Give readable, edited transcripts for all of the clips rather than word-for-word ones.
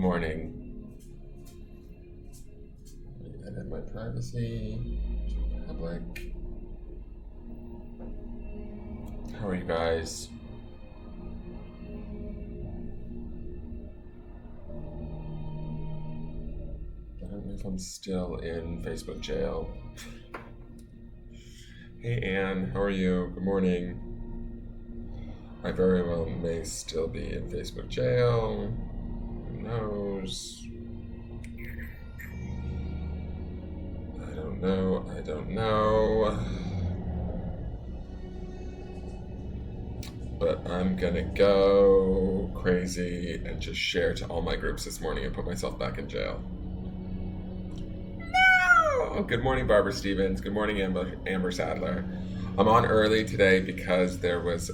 morning. Let me edit my privacy to public. How are you guys? I don't know if I'm still in Facebook jail. Hey Anne, how are you? Good morning. I very well may still be in Facebook jail. Who knows? I don't know. But I'm gonna go crazy and just share to all my groups this morning and put myself back in jail. No! Good morning, Barbara Stevens. Good morning, Amber Sadler. I'm on early today because there was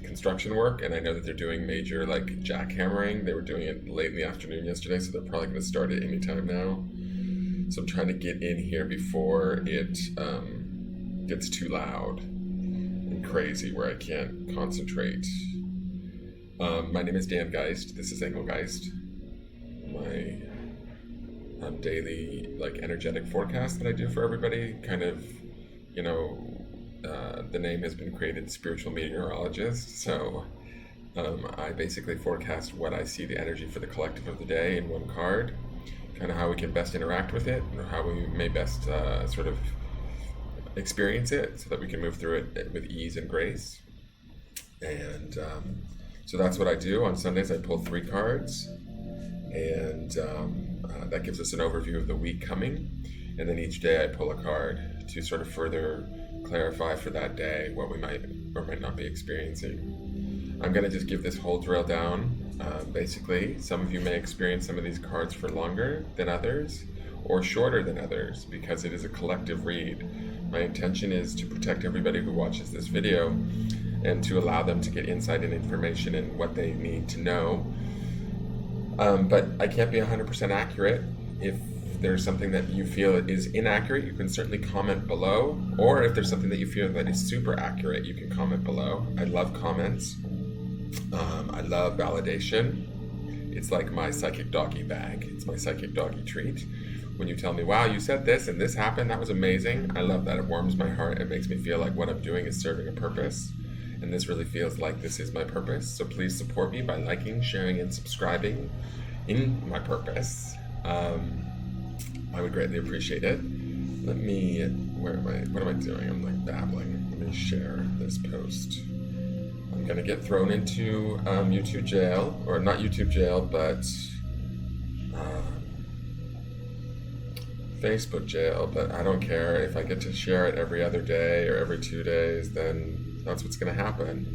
construction work, and I know that they're doing major jackhammering. They were doing it late in the afternoon yesterday, so they're probably going to start it anytime now. So I'm trying to get in here before it gets too loud and crazy where I can't concentrate. My name is Engelgeist. This is Engelgeist. My daily energetic forecast that I do for everybody. Kind of, the name has been created spiritual meteorologist. So I basically forecast what I see the energy for the collective of the day in one card. Kind of how we can best interact with it, or how we may best sort of experience it so that we can move through it with ease and grace. And so that's what I do. On Sundays I pull 3 cards, and that gives us an overview of the week coming. And then each day I pull a card to sort of further clarify for that day what we might or might not be experiencing. I'm going to just give this whole drill down. Basically, some of you may experience some of these cards for longer than others or shorter than others because it is a collective read. My intention is to protect everybody who watches this video and to allow them to get insight and information and what they need to know. But I can't be 100% accurate. If there's something that you feel is inaccurate, you can certainly comment below. Or if there's something that you feel that is super accurate, you can comment below. I love comments. I love validation. It's like my psychic doggy bag. It's my psychic doggy treat. When you tell me, wow, you said this and this happened, that was amazing. I love that. It warms my heart. It makes me feel like what I'm doing is serving a purpose. And this really feels like this is my purpose. So please support me by liking, sharing, and subscribing in my purpose. I would greatly appreciate it. What am I doing? I'm babbling. Let me share this post. I'm gonna get thrown into YouTube jail, or not YouTube jail, but Facebook jail, but I don't care. If I get to share it every other day or every 2 days, then that's what's gonna happen.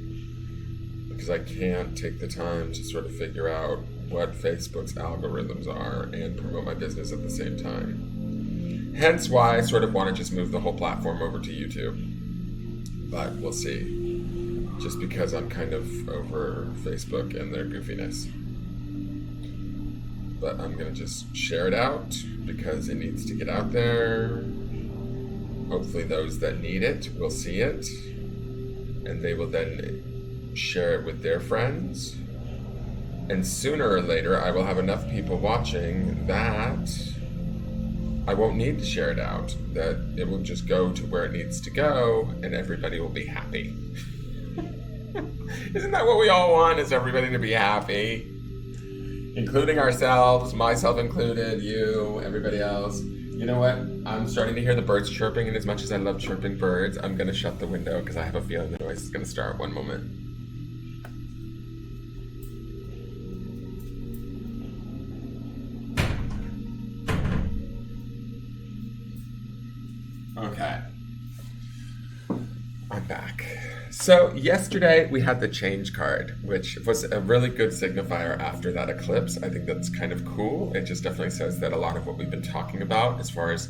Because I can't take the time to sort of figure out what Facebook's algorithms are and promote my business at the same time. Hence why I sort of want to just move the whole platform over to YouTube. But we'll see. Just because I'm kind of over Facebook and their goofiness. But I'm going to just share it out because it needs to get out there. Hopefully those that need it will see it. And they will then share it with their friends. And sooner or later, I will have enough people watching that I won't need to share it out. That it will just go to where it needs to go, and everybody will be happy. Isn't that what we all want, is everybody to be happy? Including ourselves, myself included, you, everybody else. You know what? I'm starting to hear the birds chirping, and as much as I love chirping birds, I'm going to shut the window because I have a feeling the noise is going to start. One moment. Okay, I'm back. So yesterday we had the change card, which was a really good signifier after that eclipse. I think that's kind of cool. It just definitely says that a lot of what we've been talking about as far as,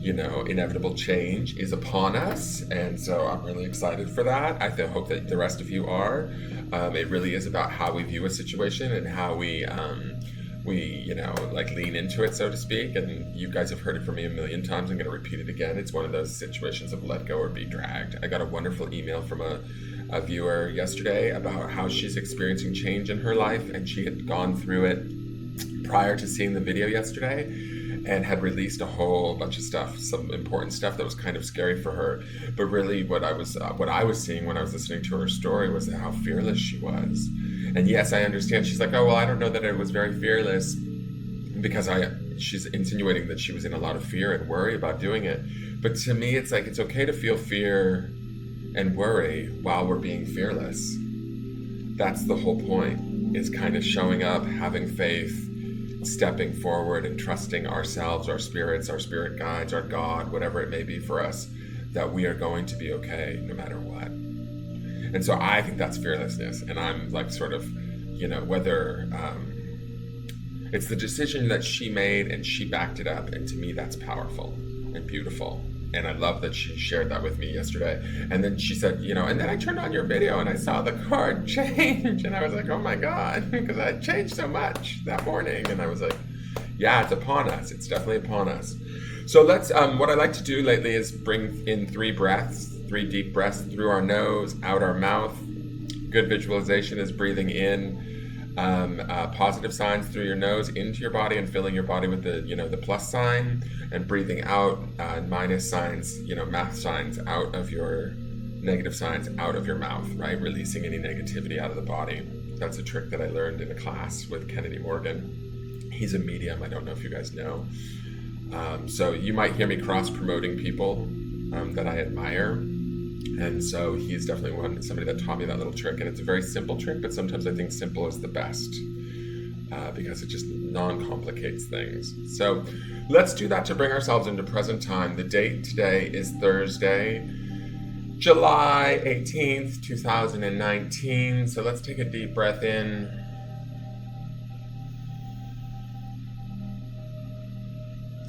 inevitable change is upon us. And so I'm really excited for that. I hope that the rest of you are. It really is about how we view a situation and how we lean into it, so to speak. And you guys have heard it from me a million times. I'm going to repeat it again. It's one of those situations of let go or be dragged. I got a wonderful email from a viewer yesterday about how she's experiencing change in her life, and she had gone through it prior to seeing the video yesterday, and had released a whole bunch of stuff, some important stuff that was kind of scary for her. But really what I was seeing when I was listening to her story was how fearless she was. And yes, I understand. She's like, oh, well, I don't know that it was very fearless, because she's insinuating that she was in a lot of fear and worry about doing it. But to me, it's like, it's okay to feel fear and worry while we're being fearless. That's the whole point, is kind of showing up, having faith, stepping forward and trusting ourselves, our spirits, our spirit guides, our God, whatever it may be for us, that we are going to be okay no matter what. And so I think that's fearlessness. And I'm like sort of, whether it's the decision that she made and she backed it up. And to me, that's powerful and beautiful. And I love that she shared that with me yesterday. And then she said, and then I turned on your video and I saw the card change. And I was like, oh my God, because I changed so much that morning. And I was like, yeah, it's upon us. It's definitely upon us. So let's, what I like to do lately is bring in 3 deep breaths through our nose, out our mouth. Good visualization is breathing in positive signs through your nose into your body and filling your body with the plus sign, and breathing out minus signs, math signs out of your negative signs out of your mouth, right? Releasing any negativity out of the body. That's a trick that I learned in a class with Kennedy Morgan. He's a medium. I don't know if you guys know. So you might hear me cross-promoting people that I admire. And so he's definitely somebody that taught me that little trick. And it's a very simple trick, but sometimes I think simple is the best because it just non-complicates things. So let's do that to bring ourselves into present time. The date today is Thursday, July 18th, 2019. So let's take a deep breath in.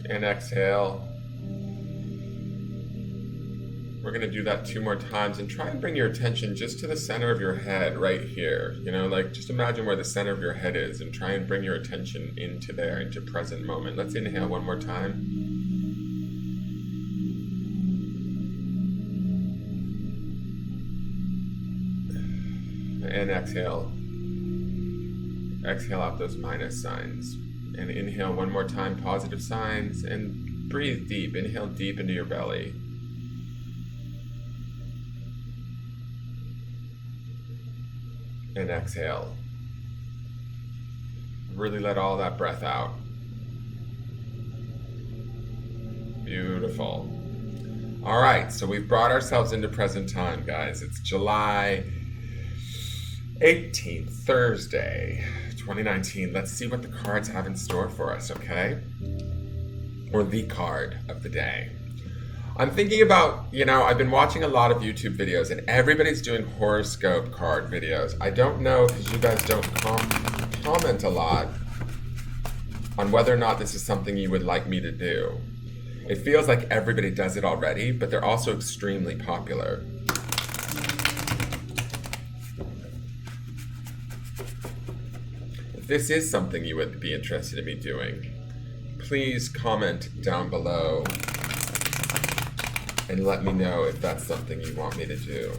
And exhale. We're going to do that 2 more times, and try and bring your attention just to the center of your head right here. Just imagine where the center of your head is and try and bring your attention into there, into present moment. Let's inhale 1 more time. And exhale. Exhale out those minus signs. And inhale 1 more time, positive signs, and breathe deep. Inhale deep into your belly. And exhale. Really let all that breath out. Beautiful. All right, so we've brought ourselves into present time, guys. It's July 18th, Thursday, 2019. Let's see what the cards have in store for us, okay? Or the card of the day. I'm thinking about, I've been watching a lot of YouTube videos, and everybody's doing horoscope card videos. I don't know, because you guys don't comment a lot on whether or not this is something you would like me to do. It feels like everybody does it already, but they're also extremely popular. If this is something you would be interested in me doing, please comment down below and let me know if that's something you want me to do.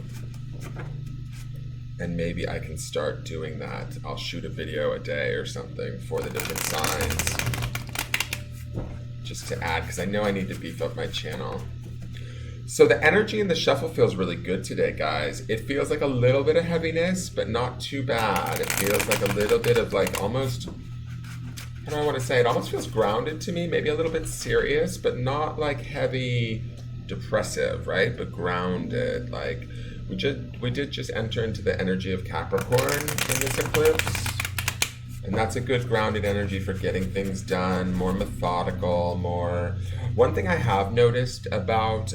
And maybe I can start doing that. I'll shoot a video a day or something for the different signs, just to add, because I know I need to beef up my channel. So the energy in the shuffle feels really good today, guys. It feels like a little bit of heaviness, but not too bad. It feels like a little bit of almost, how do I want to say it? Almost feels grounded to me, maybe a little bit serious, but not heavy, depressive, right? But grounded. We did just enter into the energy of Capricorn in this eclipse, and that's a good grounded energy for getting things done, more methodical, more. One thing I have noticed about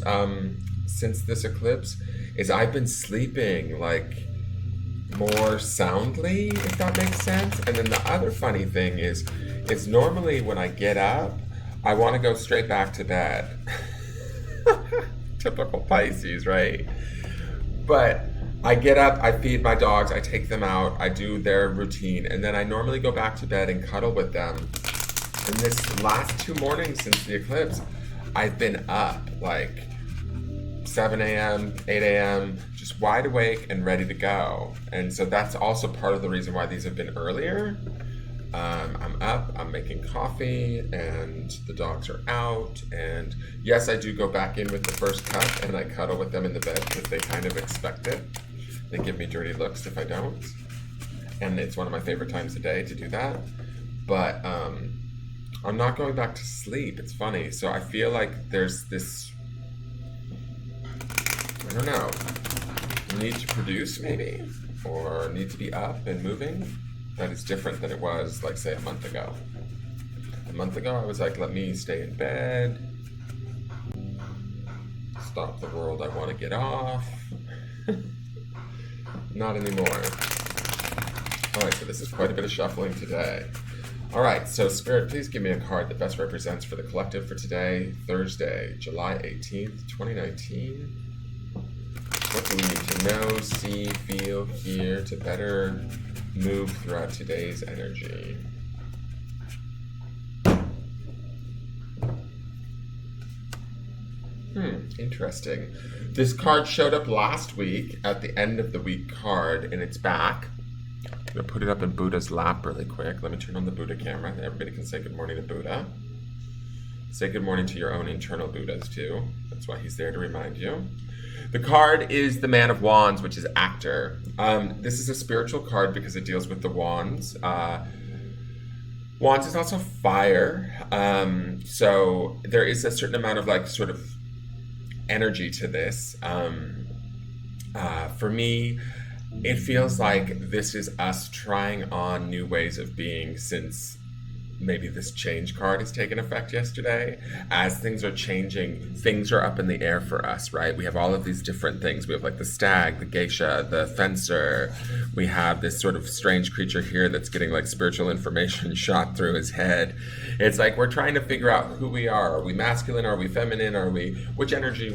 since this eclipse is I've been sleeping more soundly, if that makes sense. And then the other funny thing is normally when I get up, I want to go straight back to bed. Typical Pisces, right? But I get up, I feed my dogs, I take them out, I do their routine, and then I normally go back to bed and cuddle with them. And this last 2 mornings since the eclipse, I've been up 7 a.m., 8 a.m., just wide awake and ready to go. And so that's also part of the reason why these have been earlier. I'm up, I'm making coffee, and the dogs are out. And yes, I do go back in with the first cup, and I cuddle with them in the bed because they kind of expect it. They give me dirty looks if I don't. And it's one of my favorite times of day to do that. But I'm not going back to sleep. It's funny. So I feel like there's this, I don't know, need to produce maybe, or need to be up and moving. That is different than it was, like, say, a month ago. A month ago, I was like, let me stay in bed, stop the world, I want to get off. Not anymore. All right, so this is quite a bit of shuffling today. All right, so Spirit, please give me a card that best represents for the collective for today, Thursday, July 18th, 2019. What do we need to know, see, feel, hear to better move throughout today's energy? Interesting. This card showed up last week at the end of the week card, and it's back. I'm going to put it up in Buddha's lap really quick. Let me turn on the Buddha camera. Everybody can say good morning to Buddha. Say good morning to your own internal Buddhas, too. That's why he's there to remind you. The card is the Man of Wands, which is actor. This is a spiritual card because it deals with the wands. Wands is also fire. So there is a certain amount of like sort of energy to this. For me, it feels like this is us trying on new ways of being since maybe this change card has taken effect yesterday. As things are changing, things are up in the air for us, right? We have all of these different things. We have like the stag, the geisha, the fencer. We have this sort of strange creature here that's getting like spiritual information shot through his head. It's like we're trying to figure out who we are. Are we masculine? Are we feminine? Which energy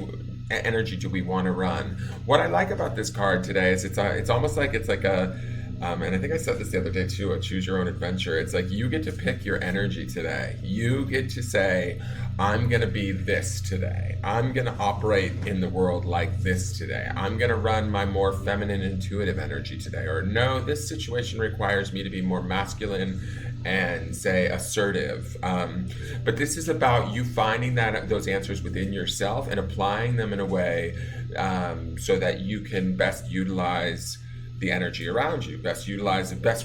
do we want to run? What I like about this card today is it's almost like it's like a and I think I said this the other day too, a choose your own adventure. It's like you get to pick your energy today. You get to say, I'm going to be this today. I'm going to operate in the world like this today. I'm going to run my more feminine, intuitive energy today. Or no, this situation requires me to be more masculine and say assertive. But this is about you finding those answers within yourself and applying them in a way so that you can best utilize the energy around you, best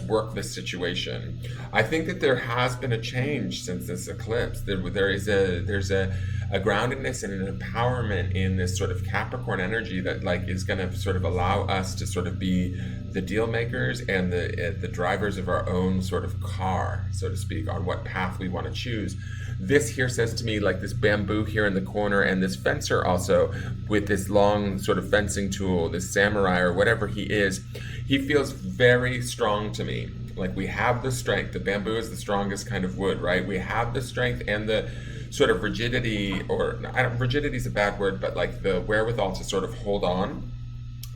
work this situation. I think that there has been a change since this eclipse. There's a groundedness and an empowerment in this sort of Capricorn energy that like is going to sort of allow us to sort of be the deal makers and the drivers of our own sort of car, so to speak, on what path we want to choose. This here says to me like this bamboo here in the corner and this fencer also with this long sort of fencing tool, this samurai or whatever he is, he feels very strong to me. Like we have the strength. The bamboo is the strongest kind of wood, right? We have the strength and the sort of rigidity, rigidity is a bad word, but like the wherewithal to sort of hold on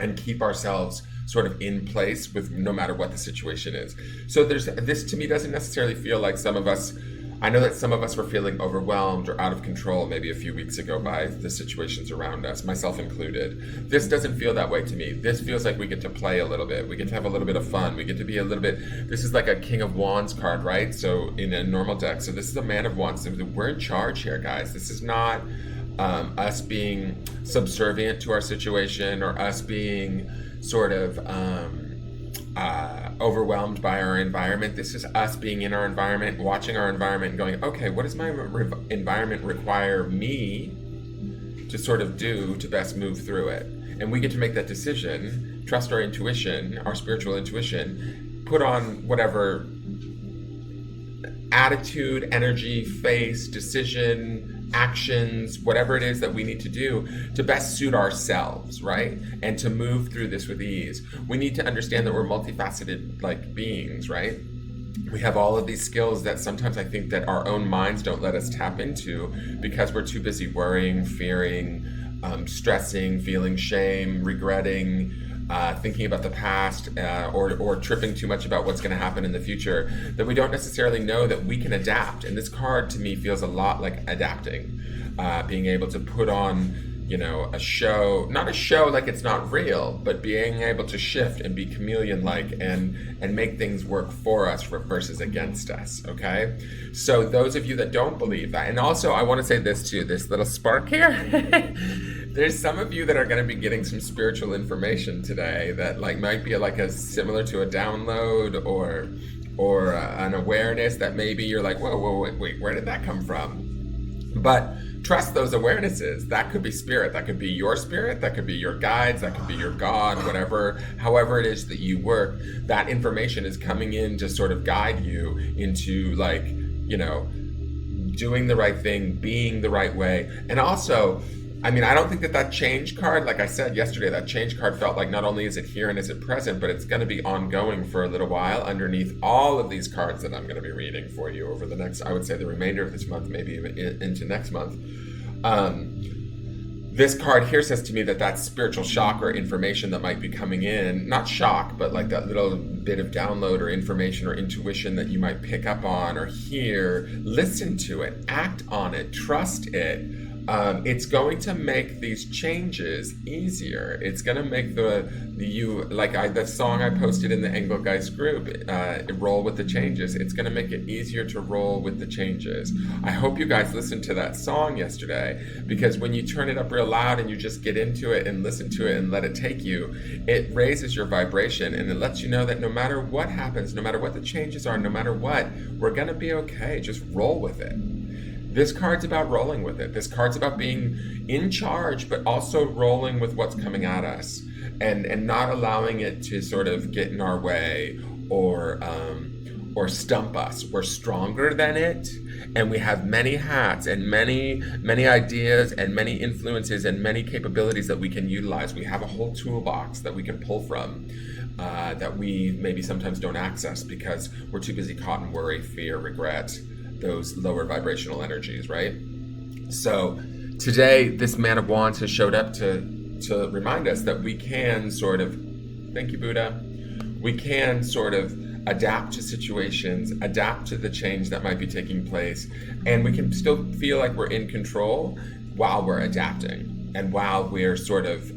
and keep ourselves sort of in place with no matter what the situation is. So this to me doesn't necessarily feel like some of us, I know that some of us were feeling overwhelmed or out of control maybe a few weeks ago by the situations around us, myself included. This doesn't feel that way to me. This feels like we get to play a little bit. We get to have a little bit of fun. We get to be a little bit, this is like a King of Wands card, right? So in a normal deck. So this is a Man of Wands. So we're in charge here, guys. This is not us being subservient to our situation or us being sort of overwhelmed by our environment. This is us being in our environment, watching our environment and going, okay, what does my environment require me to sort of do to best move through it? And we get to make that decision, trust our intuition, our spiritual intuition, put on whatever attitude, energy, face, decision, actions, whatever it is that we need to do to best suit ourselves, right? And to move through this with ease. We need to understand that we're multifaceted like beings, right? We have all of these skills that sometimes I think that our own minds don't let us tap into because we're too busy worrying, fearing, stressing, feeling shame, regretting, thinking about the past, or tripping too much about what's going to happen in the future, that we don't necessarily know that we can adapt. And this card to me feels a lot like adapting, being able to put on a show, not a show like it's not real, but being able to shift and be chameleon like and make things work for us versus against us. Okay, so those of you that don't believe that, and also I want to say this too, this little spark here. There's some of you that are going to be getting some spiritual information today that like might be like a similar to a download or an awareness that maybe you're like, whoa, wait, where did that come from? But trust those awarenesses. That could be spirit, that could be your spirit, that could be your guides, that could be your God, whatever, however it is that you work, that information is coming in to sort of guide you into like, doing the right thing, being the right way. And also, I mean, I don't think that change card, like I said yesterday, that change card felt like not only is it here and is it present, but it's going to be ongoing for a little while underneath all of these cards that I'm going to be reading for you over the next, I would say the remainder of this month, maybe even into next month. This card here says to me that spiritual shock or information that might be coming in, not shock, but like that little bit of download or information or intuition that you might pick up on or hear, listen to it, act on it, trust it. It's going to make these changes easier. It's going to make the song I posted in the Engelgeist group, roll with the changes. It's going to make it easier to roll with the changes. I hope you guys listened to that song yesterday, because when you turn it up real loud and you just get into it and listen to it and let it take you, it raises your vibration and it lets you know that no matter what happens, no matter what the changes are, no matter what, we're going to be okay. Just roll with it. This card's about rolling with it. This card's about being in charge, but also rolling with what's coming at us and not allowing it to sort of get in our way or stump us. We're stronger than it, and we have many hats and many ideas and many influences and many capabilities that we can utilize. We have a whole toolbox that we can pull from that we maybe sometimes don't access because we're too busy caught in worry, fear, regret, those lower vibrational energies, right? So today, this Man of Wands has showed up to remind us that we can sort of, thank you, Buddha, we can sort of adapt to situations, adapt to the change that might be taking place, and we can still feel like we're in control while we're adapting and while we're sort of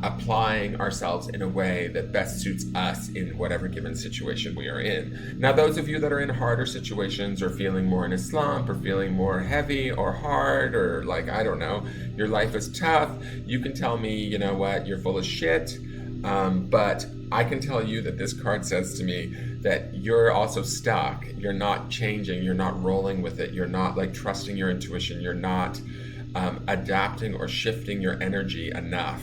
applying ourselves in a way that best suits us in whatever given situation we are in. Now, those of you that are in harder situations or feeling more in a slump or feeling more heavy or hard or like, I don't know, your life is tough, you can tell me, you know what, you're full of shit. But I can tell you that this card says to me that you're also stuck. You're not changing. You're not rolling with it. You're not like trusting your intuition. You're not adapting or shifting your energy enough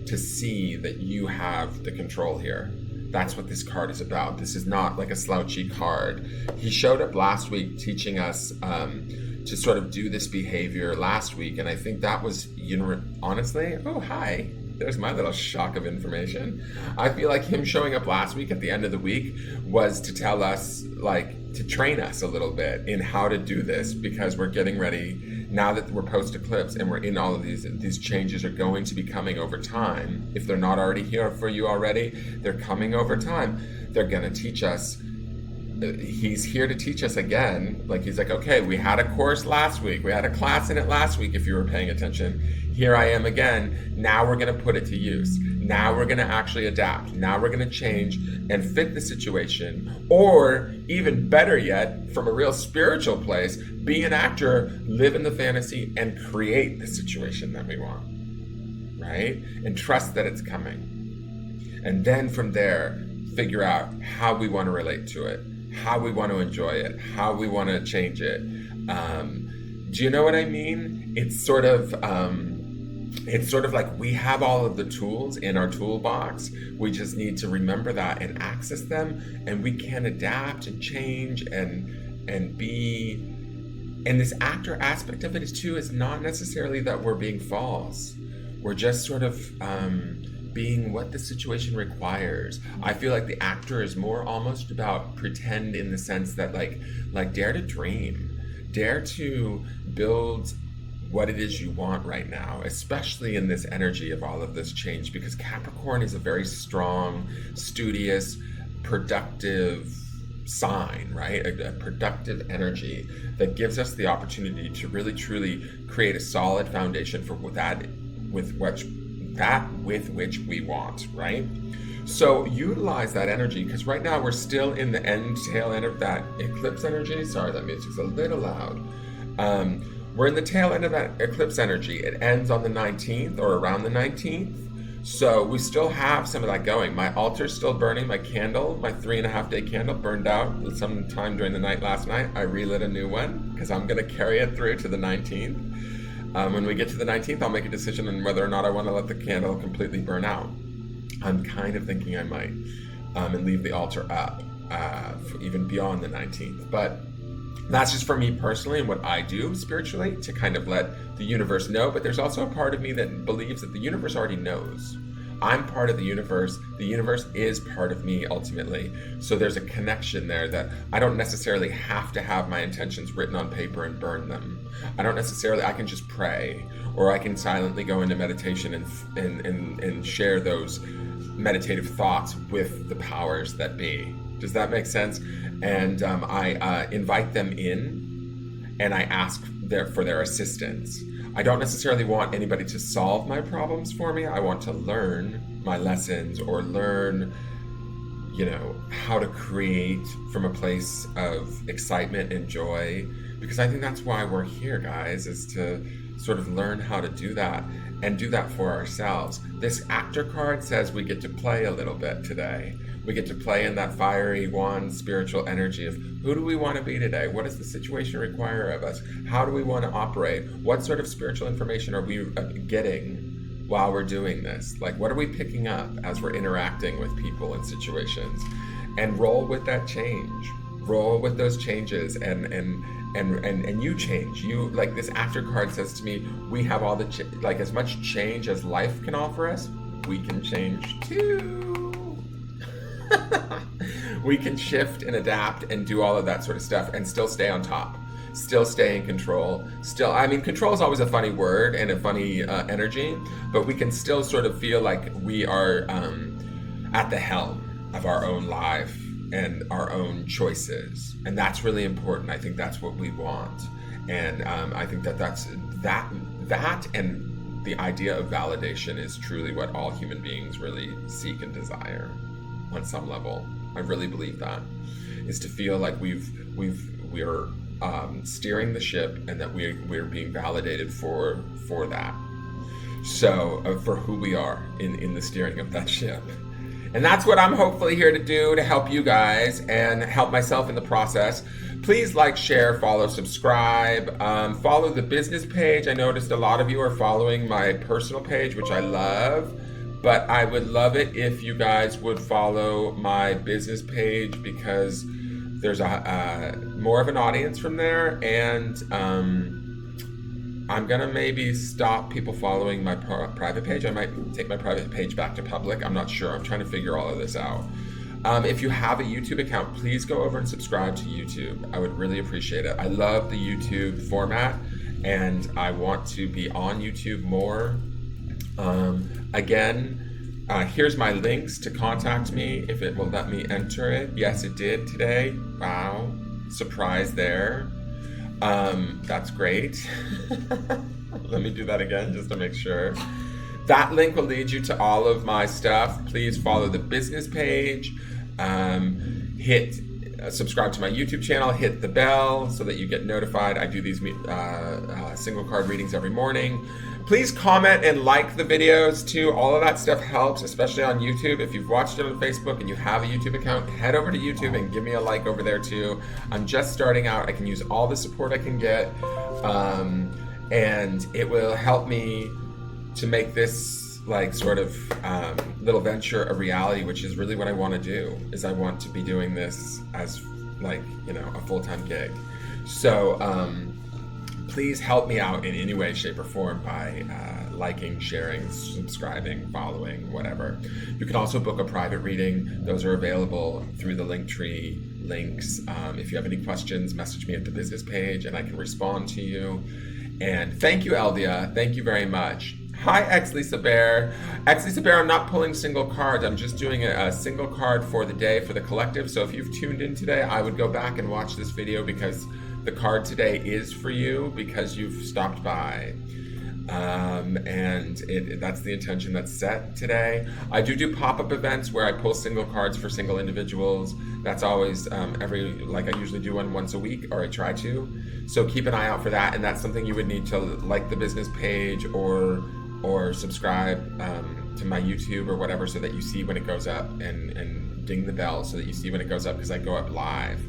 to see that you have the control here. That's what this card is about. This is not like a slouchy card. He showed up last week teaching us to sort of do this behavior last week. And I think that was, honestly, oh, hi. There's my little shock of information. I feel like him showing up last week at the end of the week was to tell us, like, to train us a little bit in how to do this, because we're getting ready now that we're post-eclipse and we're in all of these changes are going to be coming over time. If they're not already here for you already, they're coming over time. They're going to teach us. He's here to teach us again. Like, he's like, okay, we had a course last week. We had a class in it last week, if you were paying attention. Here I am again. Now we're going to put it to use. Now we're going to actually adapt. Now we're going to change and fit the situation. Or even better yet, from a real spiritual place, be an actor, live in the fantasy, and create the situation that we want. Right? And trust that it's coming. And then from there, figure out how we want to relate to it, how we want to enjoy it, how we want to change it. Do you know what I mean? It's sort of like we have all of the tools in our toolbox. We just need to remember that and access them, and we can adapt and change and be. And this actor aspect of it is not necessarily that we're being false. We're just sort of being what the situation requires. I feel like the actor is more almost about pretend, in the sense that like dare to dream, dare to build what it is you want right now, especially in this energy of all of this change, because Capricorn is a very strong, studious, productive sign, right? A productive energy that gives us the opportunity to really truly create a solid foundation for that with which we want, right? So utilize that energy, because right now we're still in the tail end of that eclipse energy. Sorry, that music's a little loud. We're in the tail end of that eclipse energy. It ends on the 19th or around the 19th. So we still have some of that going. My altar's still burning. My candle, my 3.5-day candle, burned out sometime during the night last night. I relit a new one because I'm going to carry it through to the 19th. When we get to the 19th, I'll make a decision on whether or not I want to let the candle completely burn out. I'm kind of thinking I might, and leave the altar up even beyond the 19th. But that's just for me personally and what I do spiritually to kind of let the universe know. But there's also a part of me that believes that the universe already knows. I'm part of the universe. The universe is part of me ultimately. So there's a connection there that I don't necessarily have to have my intentions written on paper and burn them. I can just pray, or I can silently go into meditation and share those meditative thoughts with the powers that be. Does that make sense? And I invite them in, and I ask for their assistance. I don't necessarily want anybody to solve my problems for me. I want to learn my lessons, or learn, how to create from a place of excitement and joy. Because I think that's why we're here, guys, is to sort of learn how to do that and do that for ourselves. This actor card says we get to play a little bit today. We get to play in that fiery wand spiritual energy of who do we want to be today? What does the situation require of us? How do we want to operate? What sort of spiritual information are we getting while we're doing this? Like, what are we picking up as we're interacting with people and situations? And roll with that change. Roll with those changes and you change. You, like this after card says to me, we have all the as much change as life can offer us, we can change too. We can shift and adapt and do all of that sort of stuff and still stay on top, still stay in control. Control is always a funny word and a funny energy, but we can still sort of feel like we are at the helm of our own life and our own choices. And that's really important. I think that's what we want. And I think that's and the idea of validation is truly what all human beings really seek and desire on some level. I really believe that is to feel like we're steering the ship, and that we're being validated for that. So for who we are in the steering of that ship. And that's what I'm hopefully here to do, to help you guys and help myself in the process. Please like, share, follow, subscribe. Follow the business page. I noticed a lot of you are following my personal page, which I love. But I would love it if you guys would follow my business page, because there's a more of an audience from there. And I'm gonna maybe stop people following my private page. I might take my private page back to public. I'm not sure. I'm trying to figure all of this out. If you have a YouTube account, please go over and subscribe to YouTube. I would really appreciate it. I love the YouTube format, and I want to be on YouTube more. Again, here's my links to contact me if it will let me enter it. Yes, it did today. Wow. Surprise there. That's great. Let me do that again just to make sure. That link will lead you to all of my stuff. Please follow the business page. Hit subscribe to my YouTube channel. Hit the bell so that you get notified. I do these single card readings every morning. Please comment and like the videos too. All of that stuff helps, especially on YouTube. If you've watched it on Facebook and you have a YouTube account, head over to YouTube and give me a like over there too. I'm just starting out. I can use all the support I can get. And it will help me to make this sort of little venture a reality, which is really what I want to do. Is I want to be doing this as a full-time gig. So please help me out in any way, shape, or form by liking, sharing, subscribing, following, whatever. You can also book a private reading. Those are available through the Linktree links. If you have any questions, message me at the business page and I can respond to you. And thank you, Eldia. Thank you very much. Hi, X Lisa Bear. X Lisa Bear, I'm not pulling single cards. I'm just doing a single card for the day for the collective. So if you've tuned in today, I would go back and watch this video because the card today is for you because you've stopped by. That's the intention that's set today. I do pop-up events where I pull single cards for single individuals. That's always I usually do one once a week, or I try to. So keep an eye out for that, and that's something you would need to like the business page or subscribe to my YouTube or whatever, so that you see when it goes up, and ding the bell so that you see when it goes up, because I go up live.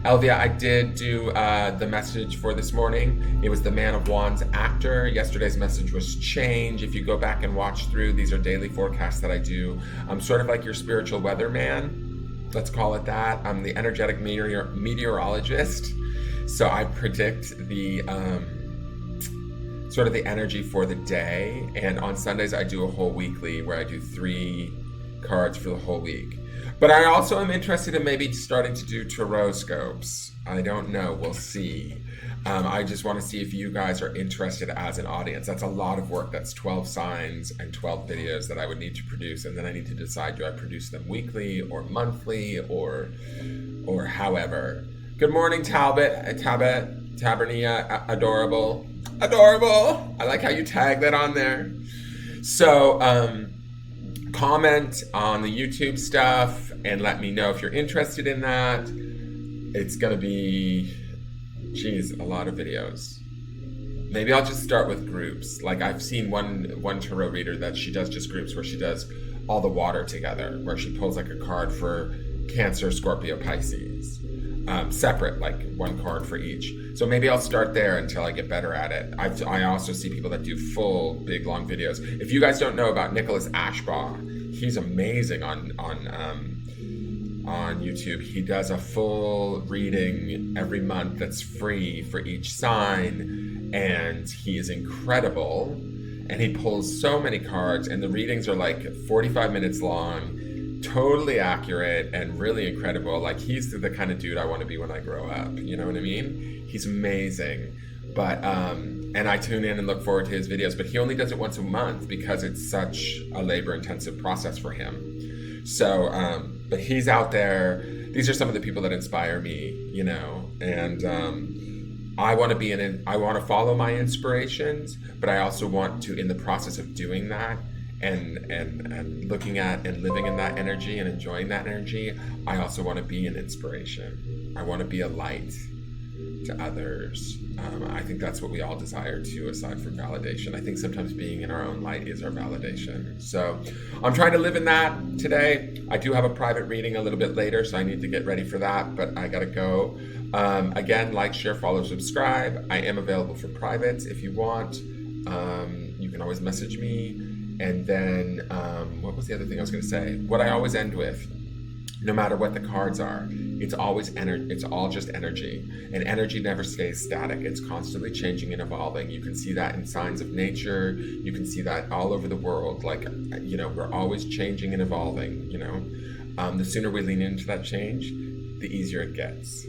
Elvia, I did do the message for this morning. It was the Man of Wands actor. Yesterday's message was change. If you go back and watch through, these are daily forecasts that I do. I'm sort of like your spiritual weatherman. Let's call it that. I'm the energetic meteorologist. So I predict the sort of the energy for the day. And on Sundays, I do a whole weekly where I do 3 cards for the whole week. But I also am interested in maybe starting to do tarot scopes. I don't know. We'll see. I just want to see if you guys are interested as an audience. That's a lot of work. That's 12 signs and 12 videos that I would need to produce. And then I need to decide, do I produce them weekly or monthly or however. Good morning, Tabernia. Adorable. Adorable. I like how you tag that on there. So, comment on the YouTube stuff and let me know if you're interested in that. It's gonna be, a lot of videos. Maybe I'll just start with groups. Like I've seen one tarot reader that she does just groups where she does all the water together, where she pulls like a card for Cancer, Scorpio, Pisces. Separate, like one card for each. So maybe I'll start there until I get better at it. I also see people that do full, big, long videos. If you guys don't know about Nicholas Ashbaugh, he's amazing on YouTube. He does a full reading every month that's free for each sign, and he is incredible. And he pulls so many cards, and the readings are like 45 minutes long. Totally accurate and really incredible. Like he's the kind of dude I want to be when I grow up. You know what I mean? He's amazing. But and I tune in and look forward to his videos. But he only does it once a month because it's such a labor-intensive process for him. So, but he's out there. These are some of the people that inspire me. You know, and I want to I want to follow my inspirations, but I also want to, in the process of doing that, and looking at and living in that energy and enjoying that energy, I also want to be an inspiration. I want to be a light to others. I think that's what we all desire too, aside from validation. I think sometimes being in our own light is our validation. So I'm trying to live in that today. I do have a private reading a little bit later, so I need to get ready for that, but I gotta go. Again, like, share, follow, subscribe. I am available for privates if you want. You can always message me. And then, what was the other thing I was going to say? What I always end with, no matter what the cards are, it's always energy. It's all just energy, and energy never stays static. It's constantly changing and evolving. You can see that in signs of nature. You can see that all over the world. Like, you know, we're always changing and evolving. You know, the sooner we lean into that change, the easier it gets.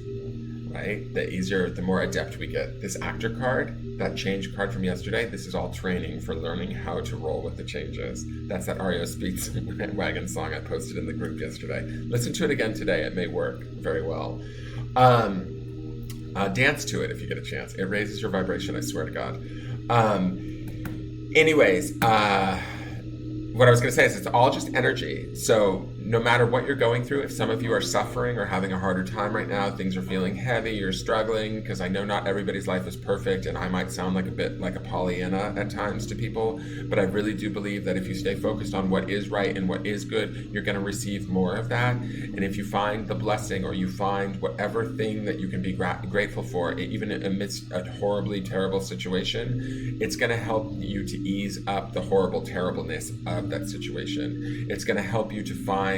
Right? The more adept we get. This actor card, that change card from yesterday, this is all training for learning how to roll with the changes. That's that REO Speedwagon song I posted in the group yesterday. Listen to it again today. It may work very well. Dance to it if you get a chance. It raises your vibration, I swear to God. Anyways, what I was going to say is it's all just energy. So no matter what you're going through, if some of you are suffering or having a harder time right now, things are feeling heavy, you're struggling, because I know not everybody's life is perfect, and I might sound like a bit like a Pollyanna at times to people, but I really do believe that if you stay focused on what is right and what is good, you're going to receive more of that. And if you find the blessing, or you find whatever thing that you can be grateful for, even amidst a horribly terrible situation, it's going to help you to ease up the horrible terribleness of that situation. It's going to help you to find,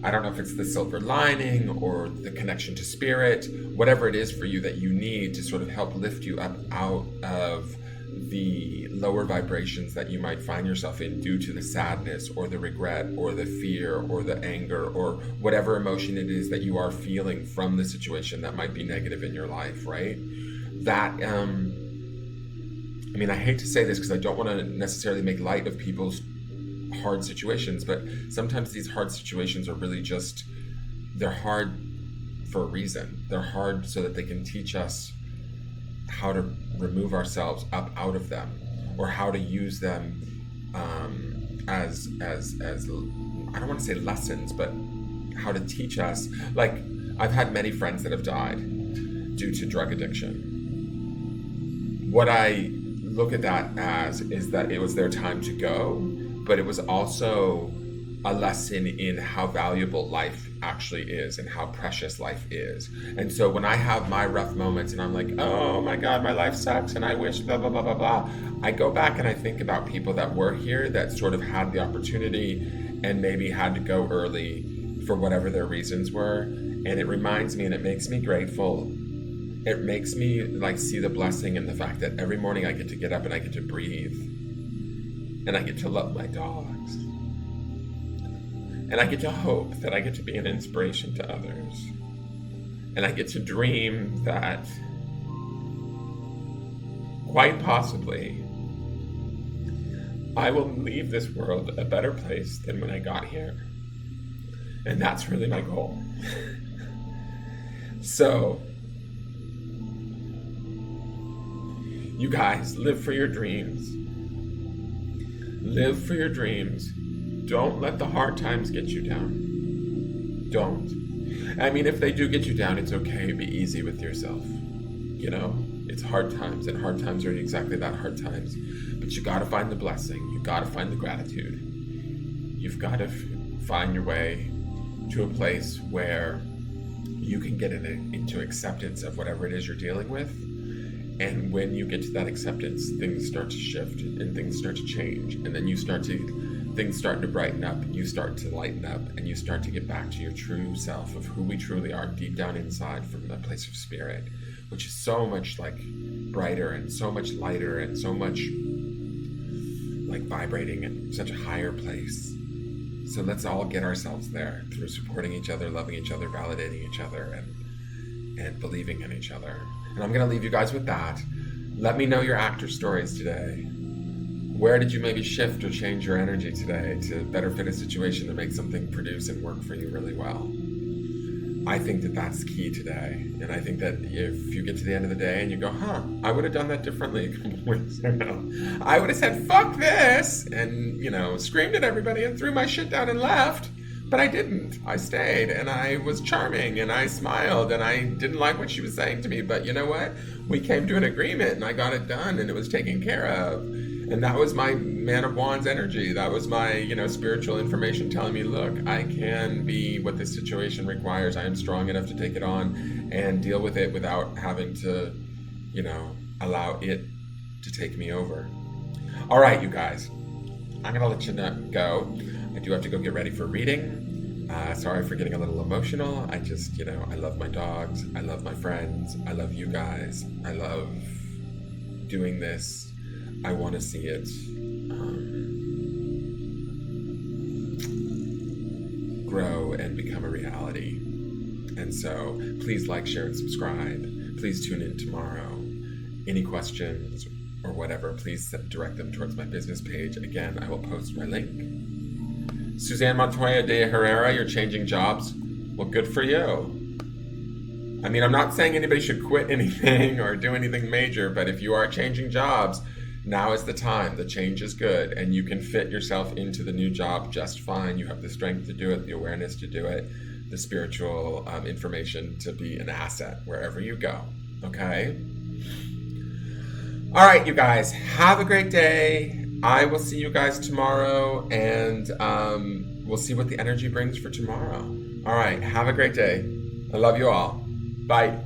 I don't know if it's the silver lining or the connection to spirit, whatever it is for you that you need to sort of help lift you up out of the lower vibrations that you might find yourself in due to the sadness or the regret or the fear or the anger or whatever emotion it is that you are feeling from the situation that might be negative in your life, right? That I mean, I hate to say this because I don't want to necessarily make light of people's hard situations, but sometimes these hard situations are really just, they're hard for a reason. They're hard so that they can teach us how to remove ourselves up out of them, or how to use them as I don't want to say lessons, but how to teach us. Like, I've had many friends that have died due to drug addiction. What I look at that as is that it was their time to go, but it was also a lesson in how valuable life actually is and how precious life is. And so when I have my rough moments and I'm like, oh my God, my life sucks and I wish blah, blah, blah, blah, blah, I go back and I think about people that were here that sort of had the opportunity and maybe had to go early for whatever their reasons were. And it reminds me and it makes me grateful. It makes me like see the blessing in the fact that every morning I get up and I get to breathe. And I get to love my dogs. And I get to hope that I get to be an inspiration to others. And I get to dream that quite possibly I will leave this world a better place than when I got here. And that's really my goal. So, you guys, live for your dreams. Live for your dreams. Don't let the hard times get you down. Don't. I mean, if they do get you down, it's okay. Be easy with yourself. You know, it's hard times, and hard times are exactly that, hard times. But you got to find the blessing. You got to find the gratitude. You've got to find your way to a place where you can get into acceptance of whatever it is you're dealing with. And when you get to that acceptance, things start to shift and things start to change. And then things start to brighten up, and you start to lighten up, and you start to get back to your true self of who we truly are deep down inside from that place of spirit, which is so much like brighter and so much lighter and so much like vibrating in such a higher place. So let's all get ourselves there through supporting each other, loving each other, validating each other, and believing in each other. And I'm going to leave you guys with that. Let me know your actor stories today. Where did you maybe shift or change your energy today to better fit a situation to make something produce and work for you really well? I think that that's key today. And I think that if you get to the end of the day and you go, I would have done that differently a couple weeks ago. I would have said, fuck this, and, screamed at everybody and threw my shit down and left. But I didn't. I stayed, and I was charming, and I smiled, and I didn't like what she was saying to me. But you know what? We came to an agreement, and I got it done, and it was taken care of. And that was my Man of Wands energy. That was my, spiritual information telling me, look, I can be what this situation requires. I am strong enough to take it on and deal with it without having to, allow it to take me over. All right, you guys. I'm going to let you go. I do have to go get ready for reading. Sorry for getting a little emotional. I just, I love my dogs. I love my friends. I love you guys. I love doing this. I want to see it grow and become a reality. And so please like, share, and subscribe. Please tune in tomorrow. Any questions or whatever, please direct them towards my business page. Again, I will post my link. Suzanne Montoya de Herrera, you're changing jobs. Well, good for you. I mean, I'm not saying anybody should quit anything or do anything major, but if you are changing jobs, now is the time. The change is good, and you can fit yourself into the new job just fine. You have the strength to do it, the awareness to do it, the spiritual information to be an asset wherever you go. Okay? All right, you guys, have a great day. I will see you guys tomorrow, and we'll see what the energy brings for tomorrow. All right, have a great day. I love you all. Bye.